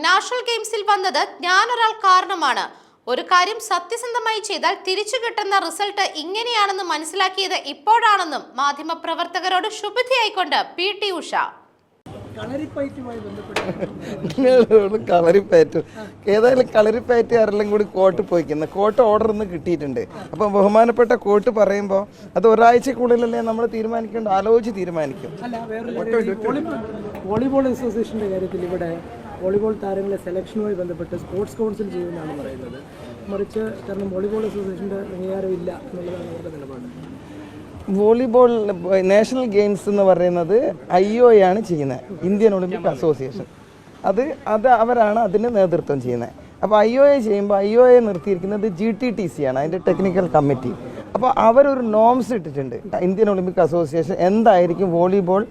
National ഗെയിംസിൽ വന്നത് ഞാനൊരാൾ കാരണമാണ്. ഒരു കാര്യം സത്യസന്ധമായി ചെയ്താൽ തിരിച്ചു കിട്ടുന്ന റിസൾട്ട് ഇങ്ങനെയാണെന്ന് മനസ്സിലാക്കിയത് ഇപ്പോഴാണെന്നും മാധ്യമപ്രവർത്തകരോട് ശുഭധിയായിക്കൊണ്ട് PT ഉഷ. കളറിപ്പയറ്റും ഏതായാലും കളറിപ്പയറ്റുകാരെല്ലാം കൂടി കോർട്ട് പോയിക്കുന്നത് കോർട്ട് ഓർഡർ ഒന്ന് കിട്ടിയിട്ടുണ്ട്. അപ്പം ബഹുമാനപ്പെട്ട കോർട്ട് പറയുമ്പോൾ അത് ഒരാഴ്ചക്കുള്ളിലല്ലേ നമ്മൾ തീരുമാനിക്കേണ്ട, ആലോചിച്ച് തീരുമാനിക്കും. വോളിബോൾ അസോസിയേഷൻ്റെ കാര്യത്തിൽ ഇവിടെ വോളിബോൾ താരങ്ങളെ സെലക്ഷനുമായി ബന്ധപ്പെട്ട് സ്പോർട്സ് കൗൺസിൽ ചെയ്യുമെന്നാണ് പറയുന്നത്. മറിച്ച് കാരണം വോളിബോൾ അസോസിയേഷൻ്റെ അംഗീകാരം ഇല്ല എന്നുള്ളതാണ് അവരുടെ നിലപാട്. വോളിബോൾ നാഷണൽ ഗെയിംസ് എന്ന് പറയുന്നത് IOA ആണ് ചെയ്യുന്നത്, ഇന്ത്യൻ ഒളിമ്പിക് അസോസിയേഷൻ. അത് അവരാണ് അതിന് നേതൃത്വം ചെയ്യുന്നത്. അപ്പോൾ IOA ചെയ്യുമ്പോൾ IOA നിർത്തിയിരിക്കുന്നത് GTTC ആണ്, അതിൻ്റെ ടെക്നിക്കൽ കമ്മിറ്റി. അപ്പോൾ അവരൊരു നോംസ് ഇട്ടിട്ടുണ്ട്. ഇന്ത്യൻ ഒളിമ്പിക് അസോസിയേഷൻ എന്തായിരിക്കും വോളിബോൾ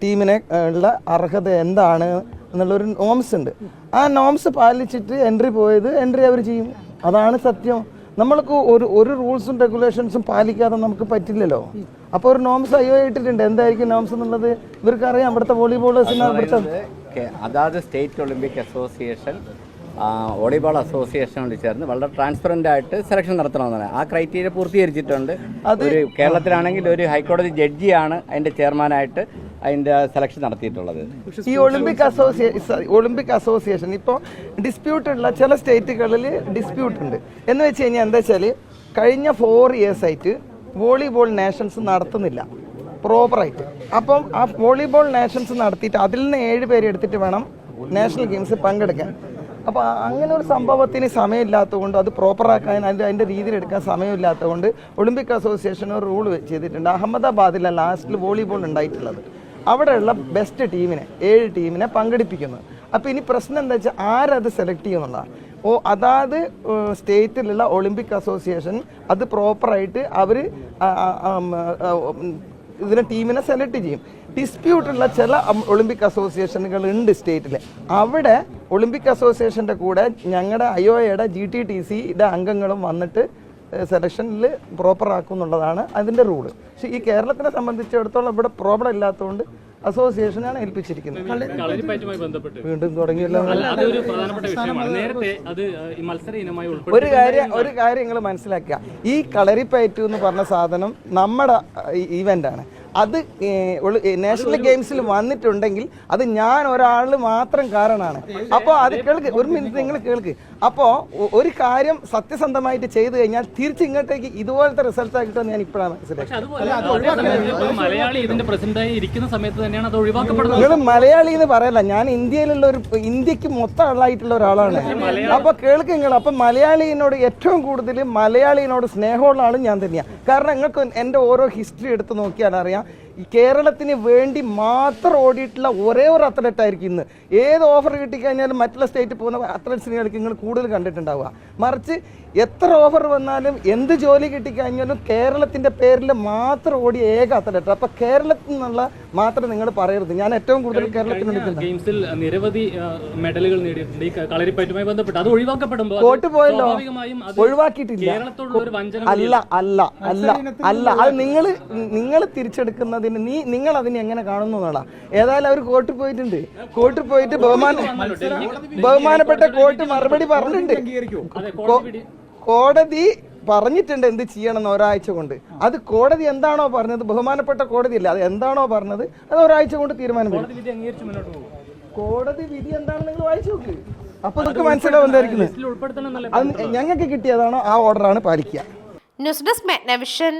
ടീമിനെ ഉള്ള അർഹത എന്താണ് എന്നുള്ളൊരു നോംസ് ഉണ്ട്. ആ നോംസ് പാലിച്ചിട്ട് എൻട്രി അവർ ചെയ്യും. അതാണ് സത്യം. നമ്മൾക്ക് ഒരു റൂൾസും റെഗുലേഷൻസും പാലിക്കാതെ നമുക്ക് പറ്റില്ലല്ലോ. അപ്പോൾ ഒരു നോംസ് IOA ഇട്ടിട്ടുണ്ട്. എന്തായിരിക്കും നോംസ് എന്നുള്ളത് ഇവർക്കറിയാം. ഇവിടുത്തെ വോളിബോളേഴ്സിന് അതാത് സ്റ്റേറ്റ് ഒളിമ്പിക് അസോസിയേഷൻ വോളിബോൾ അസോസിയേഷനോട് ചേർന്ന് വളരെ ട്രാൻസ്പെറൻ്റ് ആയിട്ട് സെലക്ഷൻ നടത്തണമെന്നാണ്. ആ ക്രൈറ്റീരിയ പൂർത്തീകരിച്ചിട്ടുണ്ട്. ഒരു കേരളത്തിലാണെങ്കിൽ ഒരു ഹൈക്കോടതി ജഡ്ജിയാണ് അതിൻ്റെ ചെയർമാനായിട്ട് അതിൻ്റെ സെലക്ഷൻ നടത്തിയിട്ടുള്ളത്. ഈ ഒളിമ്പിക് അസോസിയേഷൻ ഇപ്പോൾ ഡിസ്പ്യൂട്ടുള്ള ചില സ്റ്റേറ്റുകളിൽ ഡിസ്പ്യൂട്ട് ഉണ്ട്. എന്ന് വെച്ച് കഴിഞ്ഞാൽ എന്താ വെച്ചാൽ കഴിഞ്ഞ 4 years ആയിട്ട് വോളിബോൾ നാഷൻസ് നടത്തുന്നില്ല പ്രോപ്പറായിട്ട്. അപ്പം ആ വോളിബോൾ നാഷൻസ് നടത്തിയിട്ട് അതിൽ നിന്ന് 7 പേരെ എടുത്തിട്ട് വേണം നാഷണൽ ഗെയിംസ് പങ്കെടുക്കാൻ. അപ്പോൾ അങ്ങനെ ഒരു സംഭവത്തിന് സമയമില്ലാത്തതുകൊണ്ട് അത് പ്രോപ്പറാക്കാൻ അതിൻ്റെ രീതിയിൽ എടുക്കാൻ സമയമില്ലാത്തതുകൊണ്ട് ഒളിമ്പിക് അസോസിയേഷൻ ഒരു റൂൾ ചെയ്തിട്ടുണ്ട്. അഹമ്മദാബാദിലാണ് ലാസ്റ്റിൽ വോളിബോൾ ഉണ്ടായിട്ടുള്ളത്. അവിടെയുള്ള ബെസ്റ്റ് ടീമിനെ 7 ടീമിനെ പങ്കെടുപ്പിക്കുന്നു. അപ്പോൾ ഇനി പ്രശ്നം എന്താ വെച്ചാൽ ആരത് സെലക്ട് ചെയ്യുന്നുള്ളതാണ്. അതാത് സ്റ്റേറ്റിലുള്ള ഒളിമ്പിക് അസോസിയേഷൻ അത് പ്രോപ്പറായിട്ട് അവർ ഇതിനെ ടീമിനെ സെലക്ട് ചെയ്യും. ഡിസ്പ്യൂട്ടുള്ള ചില ഒളിമ്പിക് അസോസിയേഷനുകൾ ഉണ്ട് സ്റ്റേറ്റിൽ. അവിടെ ഒളിമ്പിക് അസോസിയേഷൻ്റെ കൂടെ ഞങ്ങളുടെ IOAയുടെ GTTCയുടെ അംഗങ്ങളും വന്നിട്ട് സെലക്ഷനിൽ പ്രോപ്പറാക്കും എന്നുള്ളതാണ് അതിൻ്റെ റൂള്. പക്ഷേ ഈ കേരളത്തിനെ സംബന്ധിച്ചിടത്തോളം ഇവിടെ പ്രോബ്ലം ഇല്ലാത്തതുകൊണ്ട് അസോസിയേഷനാണ് ഏൽപ്പിച്ചിരിക്കുന്നത്. വീണ്ടും തുടങ്ങിയല്ലോ. ഒരു കാര്യം നിങ്ങൾ മനസ്സിലാക്കുക, ഈ കളരിപ്പയറ്റ് എന്ന് പറഞ്ഞ സാധനം നമ്മുടെ ഇവൻ്റാണ്. അത് നാഷണൽ ഗെയിംസിൽ വന്നിട്ടുണ്ടെങ്കിൽ അത് ഞാൻ ഒരാൾ മാത്രം കാരണമാണ്. അപ്പോൾ അത് കേൾക്ക്, ഒരു മിനിറ്റ് നിങ്ങൾ കേൾക്ക്. അപ്പോൾ ഒരു കാര്യം സത്യസന്ധമായിട്ട് ചെയ്തു കഴിഞ്ഞാൽ തിരിച്ചിങ്ങോട്ടേക്ക് ഇതുപോലത്തെ റിസൾട്ട് ആക്കിയിട്ടാണ് ഞാൻ ഇപ്പോഴാണ് മനസ്സിലാക്കിയത്. നിങ്ങൾ മലയാളി എന്ന് പറയല്ല, ഞാൻ ഇന്ത്യക്ക് മൊത്തം ആളായിട്ടുള്ള ഒരാളാണ്. അപ്പോൾ കേൾക്ക് നിങ്ങൾ. അപ്പം മലയാളിനോട് ഏറ്റവും കൂടുതൽ മലയാളിനോട് സ്നേഹമുള്ള ആളും ഞാൻ തന്നെയാണ്. കാരണം നിങ്ങൾക്ക് എൻ്റെ ഓരോ ഹിസ്റ്ററി എടുത്ത് നോക്കിയാൽ അറിയാം, ഈ കേരളത്തിന് വേണ്ടി മാത്രം ഓടിയിട്ടുള്ള ഒരേ ഒരു അത്ലറ്റ് ആയിരിക്കും ഇന്ന്. ഏത് ഓഫർ കിട്ടിക്കഴിഞ്ഞാലും മറ്റുള്ള സ്റ്റേറ്റിൽ പോകുന്ന അത്ലറ്റ്സിനെയായിരിക്കും നിങ്ങൾ കൂടുതൽ കണ്ടിട്ടുണ്ടാവുക. മറിച്ച് എത്ര ഓഫർ വന്നാലും എന്ത് ജോലി കിട്ടിക്കഴിഞ്ഞാലും കേരളത്തിൻ്റെ പേരിൽ മാത്രം ഓടിയ ഏക അത്ലറ്റ്. അപ്പം കേരളത്തിൽ നിന്നുള്ള മാത്രം നിങ്ങൾ പറയരുത്. ഞാൻ ഏറ്റവും കൂടുതൽ കേരളത്തിന് ഗെയിംസിൽ നിരവധി മെഡലുകൾ നേടിയിട്ടുണ്ട്. ഈ കളരിപ്പയറ്റുമായി ബന്ധപ്പെട്ട് അത് ഒഴിവാക്കപ്പെടുമ്പോൾ കോട്ട് പോയല്ലോ, ഒഴിവാക്കിയിട്ടില്ല. അല്ല അത് നിങ്ങൾ തിരിച്ചെടുക്കുന്നത് നിങ്ങൾ അതിനെ എങ്ങനെ കാണുന്നു എന്നുള്ള. ഏതായാലും അവർ കോർട്ടിൽ പോയിട്ടുണ്ട്. കോർട്ടിൽ പോയിട്ട് ബഹുമാനപ്പെട്ട കോർട്ട് മറുപടി പറഞ്ഞിട്ടുണ്ട്. കോടതി പറഞ്ഞിട്ടുണ്ട് എന്ത് ചെയ്യണമെന്ന് ഒരാഴ്ച കൊണ്ട്. അത് കോടതി എന്താണോ പറഞ്ഞത്, ബഹുമാനപ്പെട്ട കോടതിയല്ല, അത് എന്താണോ പറഞ്ഞത് അത് ഒരാഴ്ച കൊണ്ട് തീരുമാനം വരും. കോടതി വിധി എന്താണെന്ന് നിങ്ങൾ വായിച്ചു നോക്ക്. അപ്പൊ നമുക്ക് മനസ്സിലാവും എന്തായിരിക്കുന്നത്. അത് ഞങ്ങൾക്ക് കിട്ടിയതാണോ ആ ഓർഡറാണ് പാലിക്കുക. News desk മെഗ്നവിഷൻ.